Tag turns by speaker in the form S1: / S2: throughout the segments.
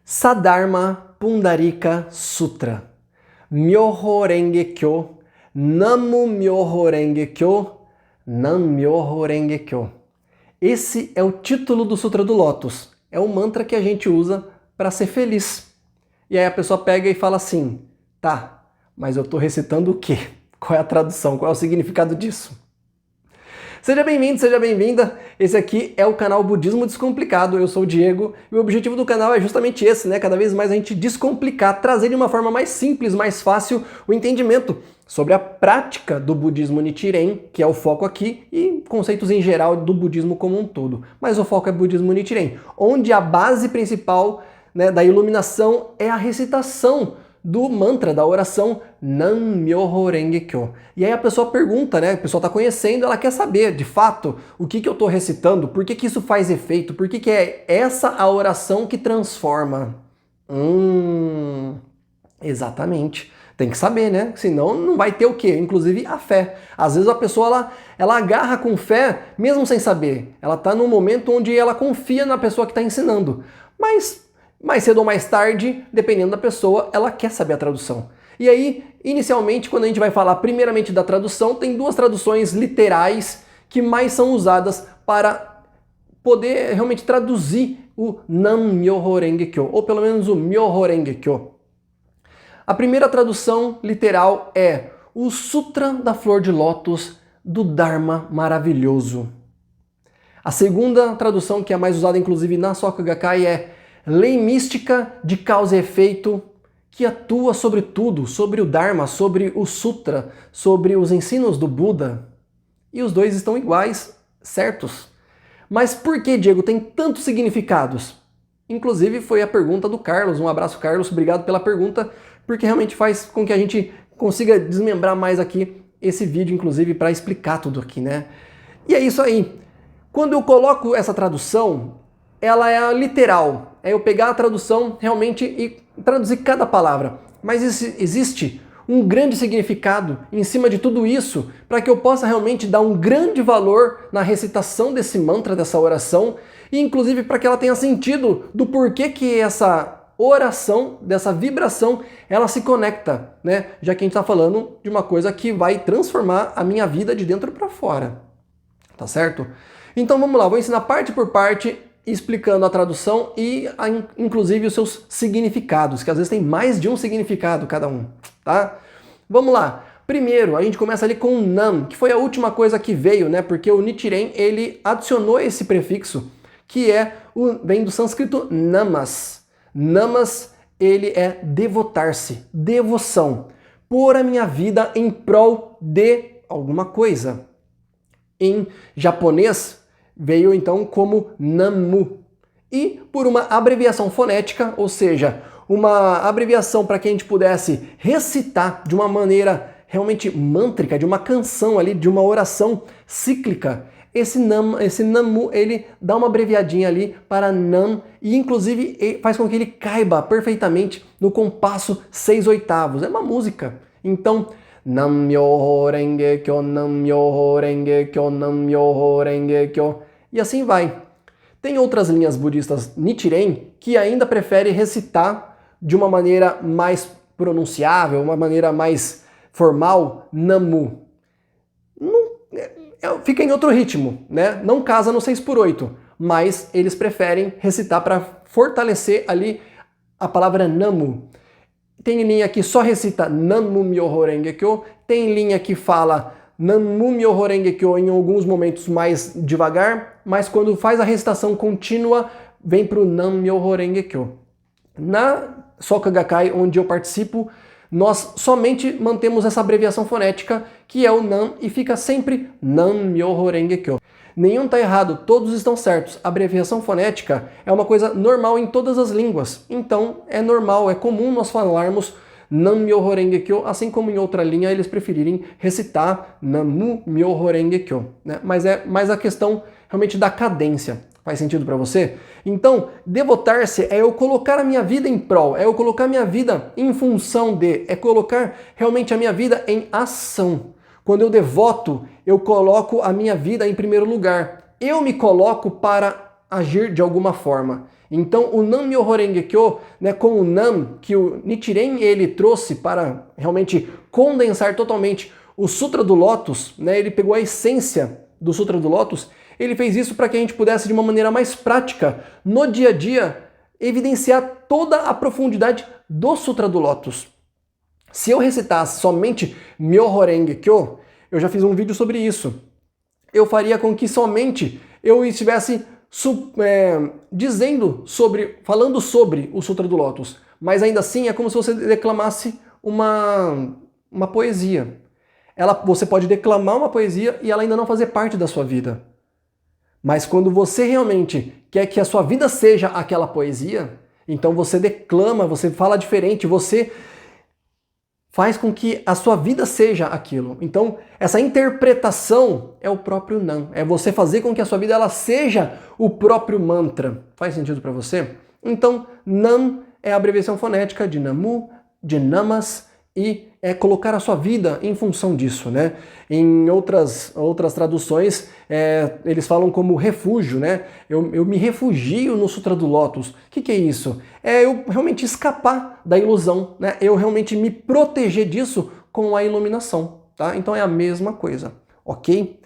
S1: Saddharma Pundarika Sutra. Myoho Renge Kyo, Namu Myoho Renge Kyo, Nam Myoho Renge Kyo. Esse é o título do Sutra do Lótus. É o mantra que a gente usa para ser feliz. E aí a pessoa pega e fala assim, tá, mas eu estou recitando o quê? Qual é a tradução? Qual é o significado disso? Seja bem-vindo, seja bem-vinda. Esse aqui é o canal Budismo Descomplicado. Eu sou o Diego e o objetivo do canal é justamente esse, né? Cada vez mais a gente descomplicar, trazer de uma forma mais simples, mais fácil o entendimento sobre a prática do budismo Nichiren, que é o foco aqui, e conceitos em geral do budismo como um todo. Mas o foco é budismo Nichiren, onde a base principal, né, da iluminação é a recitação do mantra, da oração Nam Myoho Renge Kyo. E aí a pessoa pergunta, né? A pessoa está conhecendo, ela quer saber, de fato, o que eu estou recitando, por que isso faz efeito, por que é essa a oração que transforma. Exatamente. Tem que saber, né? Senão não vai ter o quê? Inclusive a fé. Às vezes a pessoa ela agarra com fé, mesmo sem saber. Ela está num momento onde ela confia na pessoa que está ensinando. Mas mais cedo ou mais tarde, dependendo da pessoa, ela quer saber a tradução. E aí, inicialmente, quando a gente vai falar primeiramente da tradução, tem duas traduções literais que mais são usadas para poder realmente traduzir o Nam Myoho Renge Kyo, ou pelo menos o Myoho Renge Kyo. A primeira tradução literal é o Sutra da Flor de Lótus do Dharma Maravilhoso. A segunda tradução, que é a mais usada inclusive na Soka Gakkai, é Lei mística de causa e efeito que atua sobre tudo, sobre o Dharma, sobre o Sutra, sobre os ensinos do Buda. E os dois estão iguais, certos. Mas por que, Diego, tem tantos significados? Inclusive foi a pergunta do Carlos. Um abraço, Carlos, obrigado pela pergunta, porque realmente faz com que a gente consiga desmembrar mais aqui esse vídeo, inclusive, para explicar tudo aqui, né? E é isso aí. Quando eu coloco essa tradução, ela é literal. É eu pegar a tradução realmente e traduzir cada palavra. Mas existe um grande significado em cima de tudo isso para que eu possa realmente dar um grande valor na recitação desse mantra, dessa oração, e inclusive para que ela tenha sentido do porquê que essa oração, dessa vibração, ela se conecta, né? Já que a gente está falando de uma coisa que vai transformar a minha vida de dentro para fora. Tá certo? Então vamos lá, vou ensinar parte por parte, explicando a tradução e inclusive os seus significados, que às vezes tem mais de um significado cada um, tá? Vamos lá. Primeiro, a gente começa ali com Nam, que foi a última coisa que veio, né? Porque o Nichiren, ele adicionou esse prefixo, que vem do sânscrito Namas. Namas, ele é devotar-se, devoção, pôr a minha vida em prol de alguma coisa. Em japonês, veio então como Namu. E por uma abreviação fonética, ou seja, uma abreviação para que a gente pudesse recitar de uma maneira realmente mântrica, de uma canção ali, de uma oração cíclica, esse Namu, ele dá uma abreviadinha ali para Nam e inclusive faz com que ele caiba perfeitamente no compasso 6/8. É uma música. Então, Nam Myoho Renge Kyo, Nam Myoho Renge Kyo, Nam Myoho Renge Kyo. E assim vai. Tem outras linhas budistas Nichiren que ainda preferem recitar de uma maneira mais pronunciável, uma maneira mais formal, Namu. Fica em outro ritmo, né? Não casa no 6/8, mas eles preferem recitar para fortalecer ali a palavra Namu. Tem linha que só recita Namu Myoho Renge Kyo, tem linha que fala Namu Myoho Renge Kyo em alguns momentos mais devagar, mas quando faz a recitação contínua, vem para o Nam Myoho Renge Kyo. Na Soka Gakkai, onde eu participo, nós somente mantemos essa abreviação fonética, que é o Nam, e fica sempre Nam Myoho Renge Kyo. Nenhum está errado, todos estão certos. A abreviação fonética é uma coisa normal em todas as línguas. Então é normal, é comum nós falarmos Nam Myoho Renge Kyo, assim como em outra linha eles preferirem recitar Namu Myoho Renge Kyo, né? Mas é mais a questão realmente da cadência. Faz sentido para você? Então, devotar-se é eu colocar a minha vida em prol, é eu colocar a minha vida em função de, é colocar realmente a minha vida em ação. Quando eu devoto, eu coloco a minha vida em primeiro lugar. Eu me coloco para agir de alguma forma. Então o Nam-myoho Renge Kyo, né, com o Nam, que o Nichiren ele trouxe para realmente condensar totalmente o Sutra do Lótus, né, ele pegou a essência do Sutra do Lótus, ele fez isso para que a gente pudesse de uma maneira mais prática, no dia a dia, evidenciar toda a profundidade do Sutra do Lótus. Se eu recitasse somente Myoho Renge Kyo, eu já fiz um vídeo sobre isso, eu faria com que somente eu estivesse falando sobre o Sutra do Lótus. Mas ainda assim é como se você declamasse uma poesia. Você pode declamar uma poesia e ela ainda não fazer parte da sua vida. Mas quando você realmente quer que a sua vida seja aquela poesia, então você declama, você fala diferente, você faz com que a sua vida seja aquilo. Então, essa interpretação é o próprio Nam. É você fazer com que a sua vida ela seja o próprio mantra. Faz sentido para você? Então, Nam é a abreviação fonética de Namu, de Namas, e é colocar a sua vida em função disso, né? Em outras traduções, eles falam como refúgio, né? Eu me refugio no Sutra do Lótus. O que é isso? É eu realmente escapar da ilusão, né? Eu realmente me proteger disso com a iluminação, tá? Então é a mesma coisa, ok?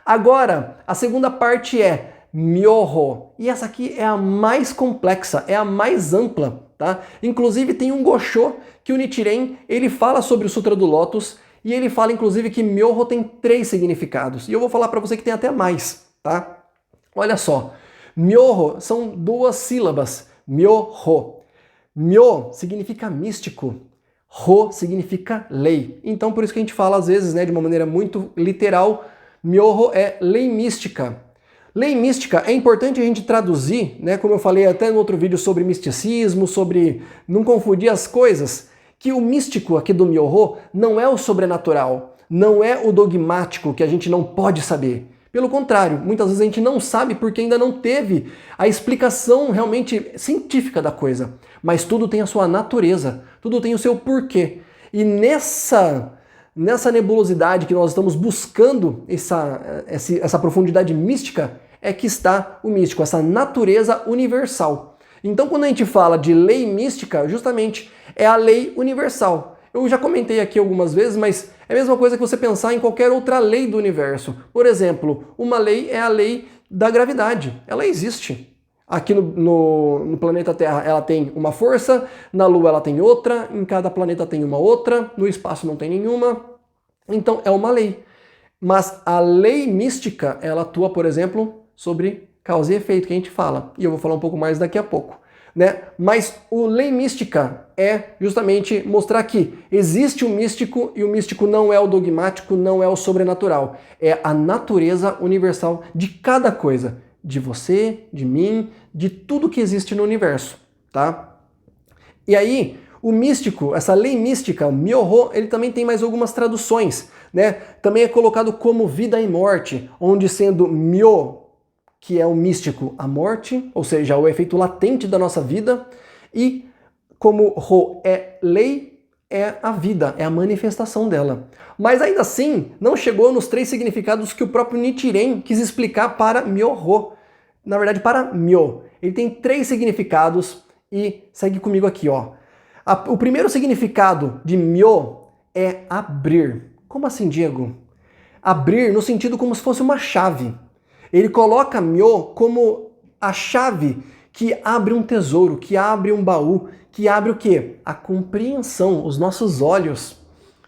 S1: Agora, a segunda parte é Myoho. E essa aqui é a mais complexa, é a mais ampla, tá? Inclusive tem um Gosho que o Nichiren, ele fala sobre o Sutra do Lótus e ele fala inclusive que Myoho tem 3 significados. E eu vou falar para você que tem até mais, tá? Olha só, Myoho são 2 sílabas, Myoho. Myo significa místico, Ho significa lei. Então por isso que a gente fala às vezes, né, de uma maneira muito literal, Myoho é lei mística. Lei mística é importante a gente traduzir, né, como eu falei até no outro vídeo sobre misticismo, sobre não confundir as coisas, que o místico aqui do Myoho não é o sobrenatural, não é o dogmático que a gente não pode saber. Pelo contrário, muitas vezes a gente não sabe porque ainda não teve a explicação realmente científica da coisa. Mas tudo tem a sua natureza, tudo tem o seu porquê. E nessa nebulosidade que nós estamos buscando, essa profundidade mística, é que está o místico, essa natureza universal. Então quando a gente fala de lei mística, justamente é a lei universal. Eu já comentei aqui algumas vezes, mas é a mesma coisa que você pensar em qualquer outra lei do universo. Por exemplo, uma lei é a lei da gravidade. Ela existe. Aqui no planeta Terra ela tem uma força, na Lua ela tem outra, em cada planeta tem uma outra, no espaço não tem nenhuma. Então é uma lei. Mas a lei mística, ela atua, por exemplo, sobre causa e efeito, que a gente fala. E eu vou falar um pouco mais daqui a pouco, né? Mas o lei mística é justamente mostrar que existe o místico e o místico não é o dogmático, não é o sobrenatural. É a natureza universal de cada coisa. De você, de mim, de tudo que existe no universo, tá? E aí, o místico, essa lei mística, o Myoho, ele também tem mais algumas traduções, né? Também é colocado como vida e morte, onde sendo Myo, que é o místico, a morte, ou seja, o efeito latente da nossa vida, e como Ho é lei, é a vida, é a manifestação dela. Mas ainda assim, não chegou nos 3 significados que o próprio Nichiren quis explicar para Myoho. Na verdade, para Myo. Ele tem 3 significados e segue comigo aqui, ó. O primeiro significado de Myo é abrir. Como assim, Diego? Abrir no sentido como se fosse uma chave. Ele coloca Myo como a chave que abre um tesouro, que abre um baú, que abre o quê? A compreensão, os nossos olhos,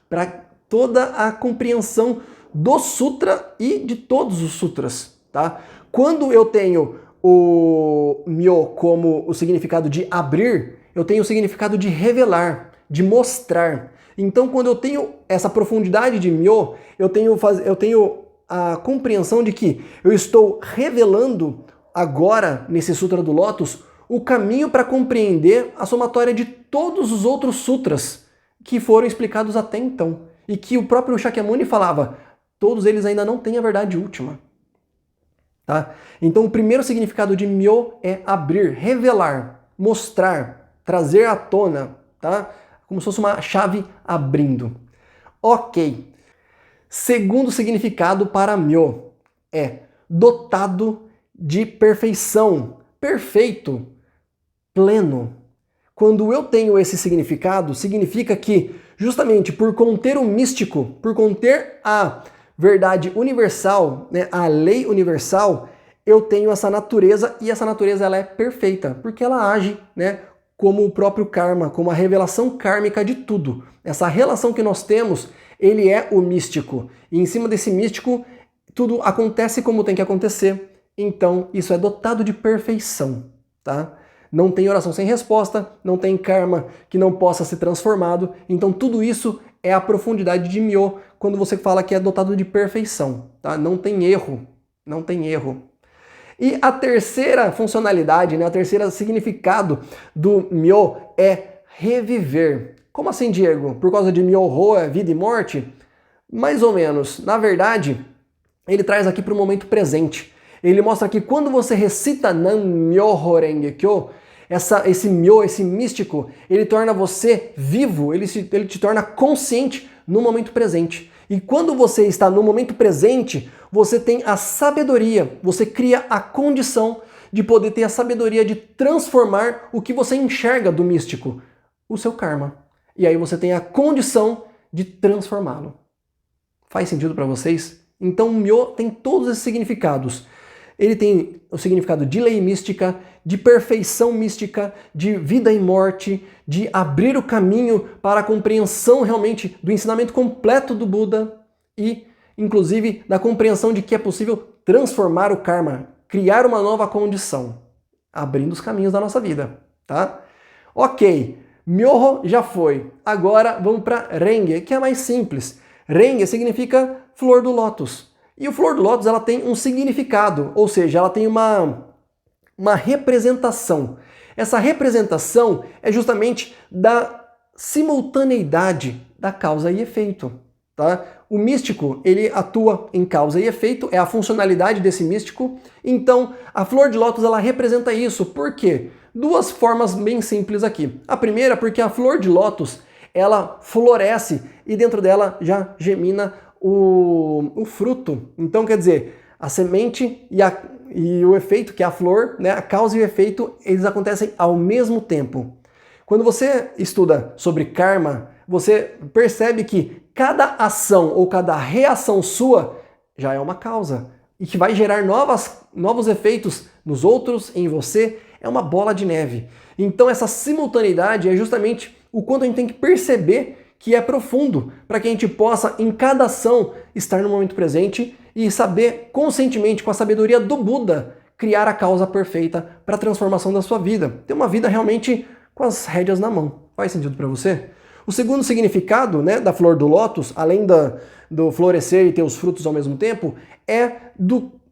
S1: para toda a compreensão do sutra e de todos os sutras, tá? Quando eu tenho o Myo como o significado de abrir, eu tenho o significado de revelar, de mostrar. Então, quando eu tenho essa profundidade de Myo, eu tenho a compreensão de que eu estou revelando agora, nesse Sutra do Lótus, o caminho para compreender a somatória de todos os outros sutras que foram explicados até então. E que o próprio Shakyamuni falava, todos eles ainda não têm a verdade última. Tá? Então o primeiro significado de Myo é abrir, revelar, mostrar, trazer à tona, tá? Como se fosse uma chave abrindo. Ok. Segundo significado para Myo é dotado de perfeição, perfeito, pleno. Quando eu tenho esse significado, significa que, justamente por conter o místico, por conter a verdade universal, né, a lei universal, eu tenho essa natureza, e essa natureza ela é perfeita, porque ela age, né, como o próprio karma, como a revelação kármica de tudo. Essa relação que nós temos, ele é o místico. E em cima desse místico, tudo acontece como tem que acontecer. Então, isso é dotado de perfeição, tá? Não tem oração sem resposta, não tem karma que não possa ser transformado. Então, tudo isso é a profundidade de Myo, quando você fala que é dotado de perfeição, tá? Não tem erro, não tem erro. E a terceira funcionalidade, né, o terceiro significado do Myo é reviver. Como assim, Diego? Por causa de Myoho, é vida e morte? Mais ou menos. Na verdade, ele traz aqui para o momento presente. Ele mostra que quando você recita Nam Myoho Renge Kyo, esse Myo, esse místico, ele torna você vivo, ele te torna consciente no momento presente. E quando você está no momento presente, você tem a sabedoria, você cria a condição de poder ter a sabedoria de transformar o que você enxerga do místico, o seu karma. E aí você tem a condição de transformá-lo. Faz sentido para vocês? Então o Myo tem todos esses significados. Ele tem o significado de lei mística, de perfeição mística, de vida e morte, de abrir o caminho para a compreensão realmente do ensinamento completo do Buda e, inclusive, da compreensão de que é possível transformar o karma, criar uma nova condição, abrindo os caminhos da nossa vida, tá? Ok, Myoho já foi. Agora vamos para Renge, que é mais simples. Renge significa flor do lótus. E o flor do lótus ela tem um significado, ou seja, ela tem uma representação. Essa representação é justamente da simultaneidade da causa e efeito. Tá? O místico ele atua em causa e efeito, é a funcionalidade desse místico. Então, a flor de lótus ela representa isso. Por quê? Duas formas bem simples aqui. A primeira, porque a flor de lótus ela floresce e dentro dela já gemina o fruto. Então, quer dizer, a semente e o efeito, que é a flor, né, a causa e o efeito, eles acontecem ao mesmo tempo. Quando você estuda sobre karma, você percebe que cada ação ou cada reação sua já é uma causa e que vai gerar novos efeitos nos outros, em você, é uma bola de neve. Então essa simultaneidade é justamente o quanto a gente tem que perceber que é profundo, para que a gente possa, em cada ação, estar no momento presente e saber conscientemente, com a sabedoria do Buda, criar a causa perfeita para a transformação da sua vida. Ter uma vida realmente com as rédeas na mão. Faz sentido para você? O segundo significado, né, da flor do lótus, além do florescer e ter os frutos ao mesmo tempo, é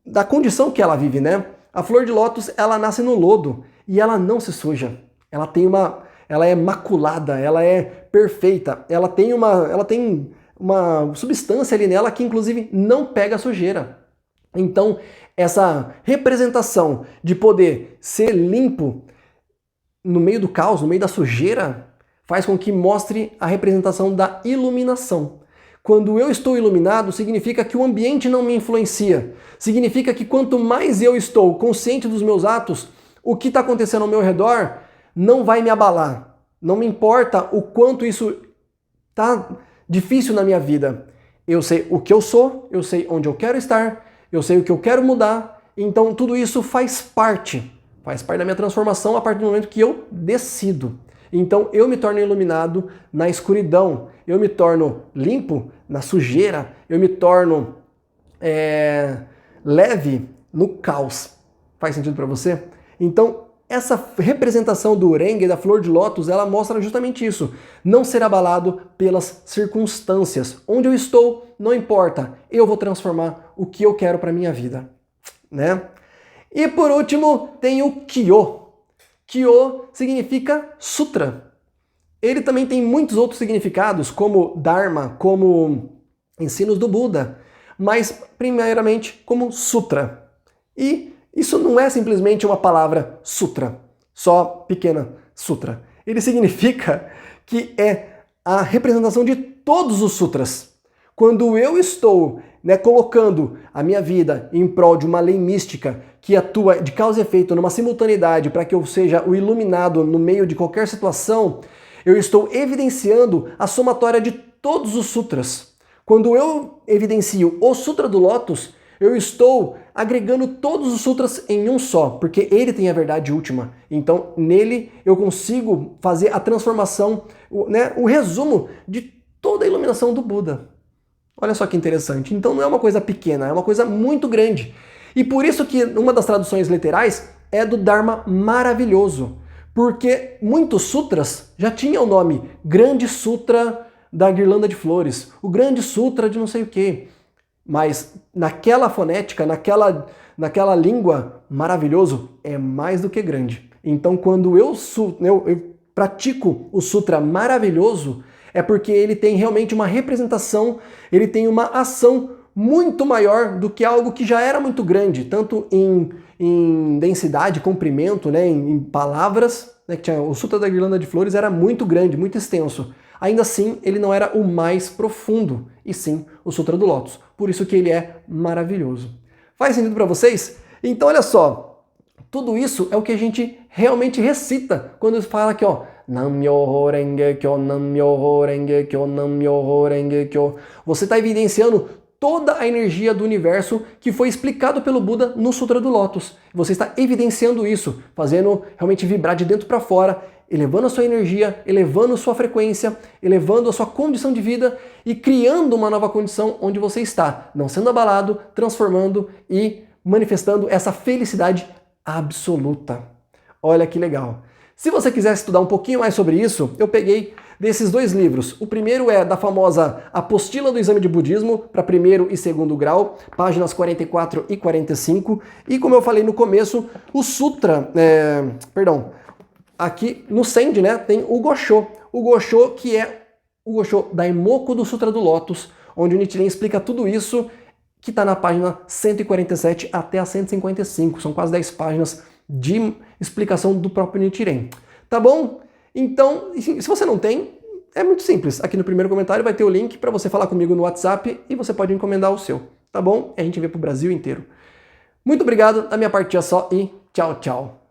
S1: da condição que ela vive, né? A flor de lótus, ela nasce no lodo e ela não se suja. Ela é maculada, ela é perfeita, ela tem uma substância ali nela que inclusive não pega sujeira. Então, essa representação de poder ser limpo no meio do caos, no meio da sujeira, faz com que mostre a representação da iluminação. Quando eu estou iluminado, significa que o ambiente não me influencia. Significa que quanto mais eu estou consciente dos meus atos, o que está acontecendo ao meu redor não vai me abalar. Não me importa o quanto isso está difícil na minha vida. Eu sei o que eu sou, eu sei onde eu quero estar, eu sei o que eu quero mudar. Então tudo isso faz parte da minha transformação a partir do momento que eu decido. Então eu me torno iluminado na escuridão, eu me torno limpo na sujeira, eu me torno leve no caos. Faz sentido para você? Então essa representação do Renge, da flor de lótus, ela mostra justamente isso. Não ser abalado pelas circunstâncias. Onde eu estou, não importa. Eu vou transformar o que eu quero para minha vida, né? E por último, tem o Kyo. Kyo significa sutra. Ele também tem muitos outros significados, como Dharma, como ensinos do Buda, mas primeiramente como sutra. E isso não é simplesmente uma palavra sutra, só pequena sutra. Ele significa que é a representação de todos os sutras. Quando eu estou, né, colocando a minha vida em prol de uma lei mística que atua de causa e efeito numa simultaneidade para que eu seja o iluminado no meio de qualquer situação, eu estou evidenciando a somatória de todos os sutras. Quando eu evidencio o Sutra do Lótus, eu estou agregando todos os sutras em um só, porque ele tem a verdade última. Então, nele eu consigo fazer a transformação, né, o resumo de toda a iluminação do Buda. Olha só que interessante. Então não é uma coisa pequena, é uma coisa muito grande. E por isso que uma das traduções literais é do Dharma maravilhoso, porque muitos sutras já tinham o nome Grande Sutra da Guirlanda de Flores, o Grande Sutra de não sei o quê. Mas naquela fonética, naquela língua, maravilhoso é mais do que grande. Então quando eu pratico o Sutra maravilhoso, é porque ele tem realmente uma representação, ele tem uma ação muito maior do que algo que já era muito grande, tanto em densidade, comprimento, né, em palavras, né, que o Sutra da Guirlanda de Flores era muito grande, muito extenso. Ainda assim, ele não era o mais profundo, e sim o Sutra do Lótus. Por isso que ele é maravilhoso. Faz sentido para vocês? Então, olha só, tudo isso é o que a gente realmente recita quando fala aqui, ó, Nam-myoho Renge-kyo, Nam-myoho Renge-kyo, Nam-myoho Renge-kyo. Você está evidenciando toda a energia do universo que foi explicado pelo Buda no Sutra do Lótus. Você está evidenciando isso, fazendo realmente vibrar de dentro para fora, elevando a sua energia, elevando a sua frequência, elevando a sua condição de vida e criando uma nova condição onde você está, não sendo abalado, transformando e manifestando essa felicidade absoluta. Olha que legal. Se você quiser estudar um pouquinho mais sobre isso, eu peguei desses dois livros. O primeiro é da famosa Apostila do Exame de Budismo para primeiro e segundo grau, páginas 44 e 45. E como eu falei no começo, o Sutra, aqui no Send, né, tem o Gosho. O Gosho que é o Gosho Daimoku do Sutra do Lótus, onde o Nichiren explica tudo isso, que está na página 147 até a 155. São quase 10 páginas de explicação do próprio Nichiren. Tá bom? Então, se você não tem, é muito simples. Aqui no primeiro comentário vai ter o link para você falar comigo no WhatsApp e você pode encomendar o seu. Tá bom? A gente vê pro Brasil inteiro. Muito obrigado, da minha parte é só e tchau, tchau.